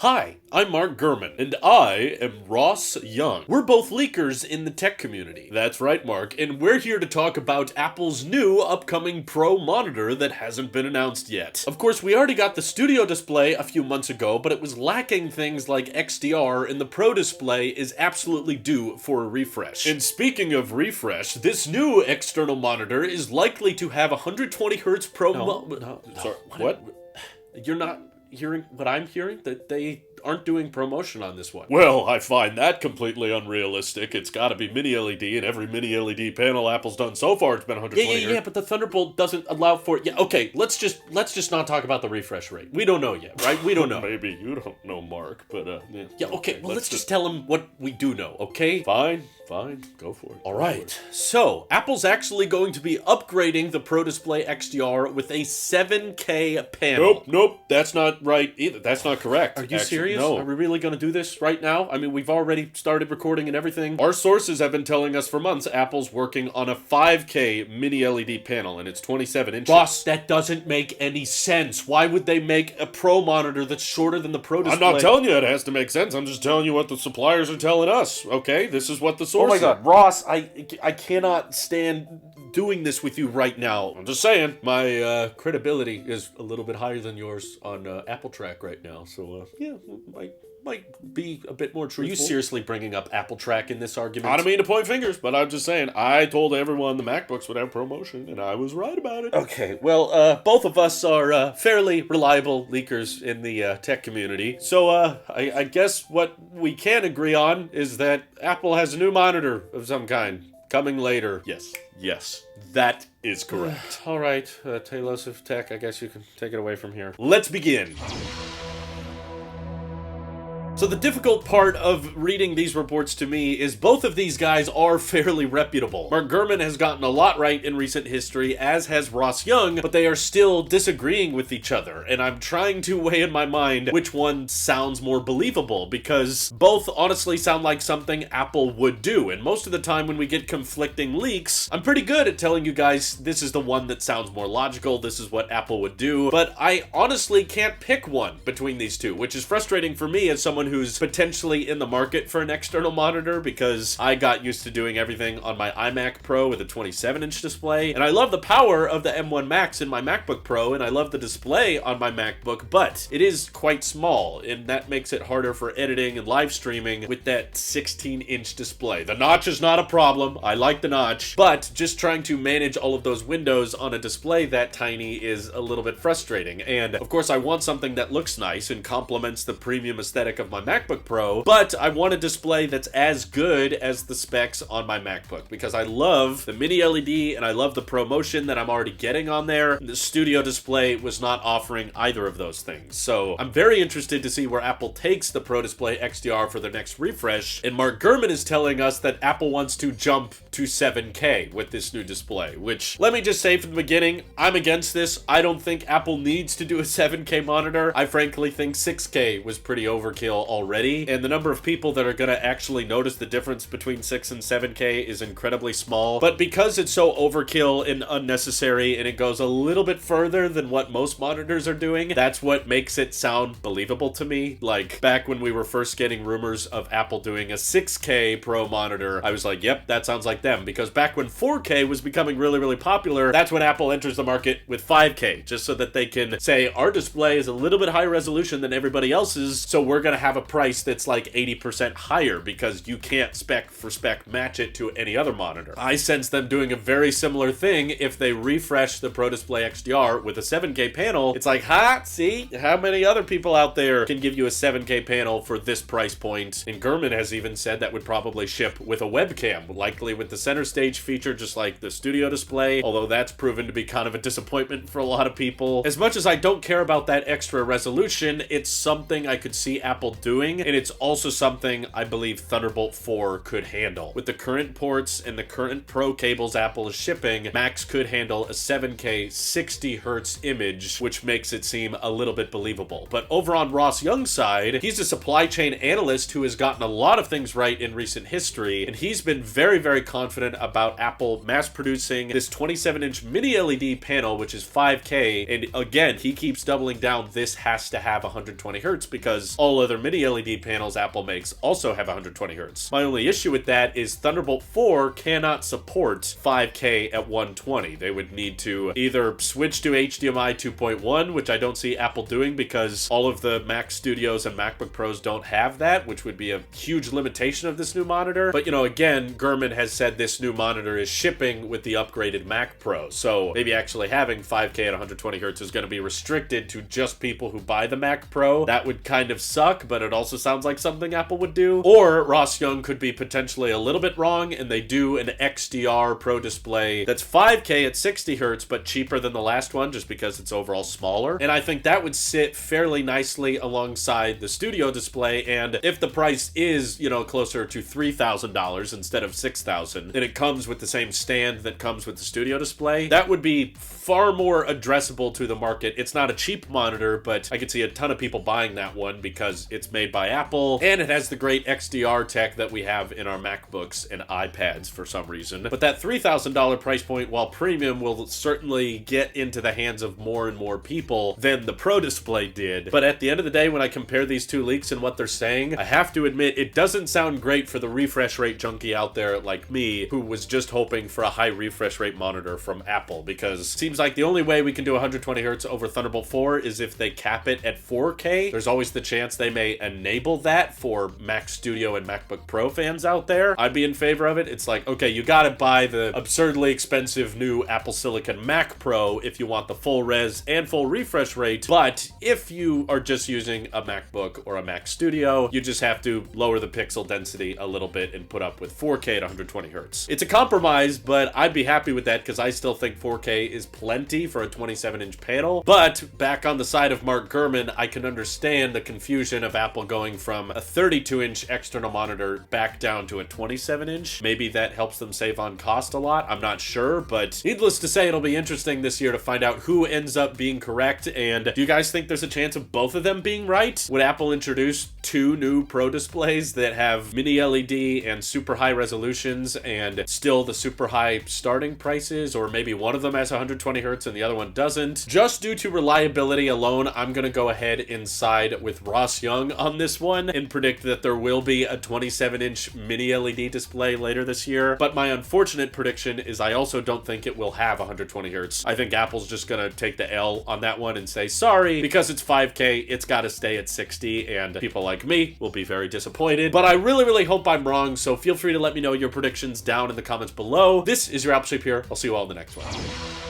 Hi, I'm Mark Gurman, and I am Ross Young. We're both leakers in the tech community. That's right, Mark, and we're here to talk about Apple's new upcoming Pro monitor that hasn't been announced yet. Of course, we already got the Studio display a few months ago, but it was lacking things like XDR, and the Pro display is absolutely due for a refresh. And speaking of refresh, this new external monitor is likely to have 120Hz Pro. Sorry, what? You're not hearing what I'm hearing? That they aren't doing promotion on this one. Well, I find that completely unrealistic. It's gotta be mini LED, and every mini LED panel Apple's done so far, it's been 120 Hz. Yeah, but the Thunderbolt doesn't allow for it. Yeah, okay, let's just not talk about the refresh rate. We don't know yet, right? We don't know. Maybe you don't know, Mark, but yeah. Yeah, okay, well, let's just tell him what we do know, okay? Fine, go for it. All right, so Apple's actually going to be upgrading the Pro Display XDR with a 7K panel. Nope, that's not right either. That's not correct. Are you serious? No. Are we really going to do this right now? I mean, we've already started recording and everything. Our sources have been telling us for months Apple's working on a 5K mini LED panel, and it's 27 inches. Boss, that doesn't make any sense. Why would they make a Pro monitor that's shorter than the Pro Display? I'm not telling you it has to make sense. I'm just telling you what the suppliers are telling us, okay? This is what the source is. Oh my God, Ross, I cannot stand doing this with you right now. I'm just saying, my credibility is a little bit higher than yours on Apple Track right now, so yeah, might be a bit more truthful. Are you seriously bringing up Apple Track in this argument? I don't mean to point fingers, but I'm just saying, I told everyone the MacBooks would have promotion, and I was right about it. Okay, well, both of us are fairly reliable leakers in the tech community, so I guess what we can agree on is that Apple has a new monitor of some kind coming later. Yes, that is correct. All right, Talos of Tech, I guess you can take it away from here. Let's begin. So the difficult part of reading these reports to me is both of these guys are fairly reputable. Mark Gurman has gotten a lot right in recent history, as has Ross Young, but they are still disagreeing with each other, and I'm trying to weigh in my mind which one sounds more believable, because both honestly sound like something Apple would do, and most of the time when we get conflicting leaks, I'm pretty good at telling you guys this is the one that sounds more logical, this is what Apple would do, but I honestly can't pick one between these two, which is frustrating for me as someone who's potentially in the market for an external monitor, because I got used to doing everything on my iMac Pro with a 27-inch display, and I love the power of the M1 Max in my MacBook Pro, and I love the display on my MacBook, but it is quite small, and that makes it harder for editing and live streaming with that 16-inch display. The notch is not a problem, I like the notch, but just trying to manage all of those windows on a display that tiny is a little bit frustrating, and of course I want something that looks nice and complements the premium aesthetic of my MacBook Pro, but I want a display that's as good as the specs on my MacBook, because I love the mini LED and I love the ProMotion that I'm already getting on there. The Studio display was not offering either of those things, so I'm very interested to see where Apple takes the Pro Display XDR for their next refresh, and Mark Gurman is telling us that Apple wants to jump to 7K with this new display, which, let me just say from the beginning, I'm against this. I don't think Apple needs to do a 7K monitor. I frankly think 6K was pretty overkill already, and the number of people that are going to actually notice the difference between 6 and 7K is incredibly small, but because it's so overkill and unnecessary and it goes a little bit further than what most monitors are doing, that's what makes it sound believable to me. Like, back when we were first getting rumors of Apple doing a 6K Pro monitor, I was like, yep, that sounds like them, because back when 4K was becoming really popular, that's when Apple enters the market with 5K, just so that they can say, our display is a little bit higher resolution than everybody else's, so we're going to have a price that's like 80% higher, because you can't spec for spec match it to any other monitor. I sense them doing a very similar thing if they refresh the Pro Display XDR with a 7K panel. It's like, see, how many other people out there can give you a 7K panel for this price point? And Gurman has even said that would probably ship with a webcam, likely with the center stage feature, just like the Studio display, although that's proven to be kind of a disappointment for a lot of people. As much as I don't care about that extra resolution, it's something I could see Apple doing, and it's also something I believe Thunderbolt 4 could handle. With the current ports and the current Pro cables Apple is shipping, Macs could handle a 7K 60Hz image, which makes it seem a little bit believable. But over on Ross Young's side, he's a supply chain analyst who has gotten a lot of things right in recent history, and he's been very confident confident about Apple mass producing this 27-inch mini LED panel, which is 5K. And again, he keeps doubling down, this has to have 120 hertz because all other mini LED panels Apple makes also have 120 hertz. My only issue with that is Thunderbolt 4 cannot support 5K at 120. They would need to either switch to HDMI 2.1, which I don't see Apple doing because all of the Mac Studios and MacBook Pros don't have that, which would be a huge limitation of this new monitor. But, you know, again, Gurman has said this new monitor is shipping with the upgraded Mac Pro, so maybe actually having 5K at 120 hertz is going to be restricted to just people who buy the Mac Pro. That would kind of suck, but it also sounds like something Apple would do. Or Ross Young could be potentially a little bit wrong, and they do an XDR Pro display that's 5K at 60 hertz, but cheaper than the last one just because it's overall smaller. And I think that would sit fairly nicely alongside the studio display, and if the price is, you know, closer to $3,000 instead of $6,000, and it comes with the same stand that comes with the studio display, that would be far more addressable to the market. It's not a cheap monitor, but I could see a ton of people buying that one because it's made by Apple, and it has the great XDR tech that we have in our MacBooks and iPads for some reason. But that $3,000 price point, while premium, will certainly get into the hands of more and more people than the Pro display did. But at the end of the day, when I compare these two leaks and what they're saying, I have to admit it doesn't sound great for the refresh rate junkie out there like me, who was just hoping for a high refresh rate monitor from Apple, because it seems like the only way we can do 120 hertz over Thunderbolt 4 is if they cap it at 4K. There's always the chance they may enable that for Mac Studio and MacBook Pro fans out there. I'd be in favor of it. It's like, okay, you gotta buy the absurdly expensive new Apple Silicon Mac Pro if you want the full res and full refresh rate, but if you are just using a MacBook or a Mac Studio, you just have to lower the pixel density a little bit and put up with 4K at 120 hertz. It's a compromise, but I'd be happy with that because I still think 4K is plenty for a 27-inch panel. But back on the side of Mark Gurman, I can understand the confusion of Apple going from a 32-inch external monitor back down to a 27-inch. Maybe that helps them save on cost a lot. I'm not sure, but needless to say, it'll be interesting this year to find out who ends up being correct. And do you guys think there's a chance of both of them being right? Would Apple introduce two new Pro displays that have mini LED and super high resolutions and still the super high starting prices, or maybe one of them has 120 hertz and the other one doesn't? Just due to reliability alone, I'm gonna go ahead and side with Ross Young on this one and predict that there will be a 27-inch mini LED display later this year. But my unfortunate prediction is I also don't think it will have 120 hertz. I think Apple's just gonna take the L on that one and say, sorry, because it's 5K, it's gotta stay at 60, and people like me will be very disappointed. But I really, really hope I'm wrong, so feel free to let me know your predictions down in the comments below. This is your Apple Shape here. I'll see you all in the next one.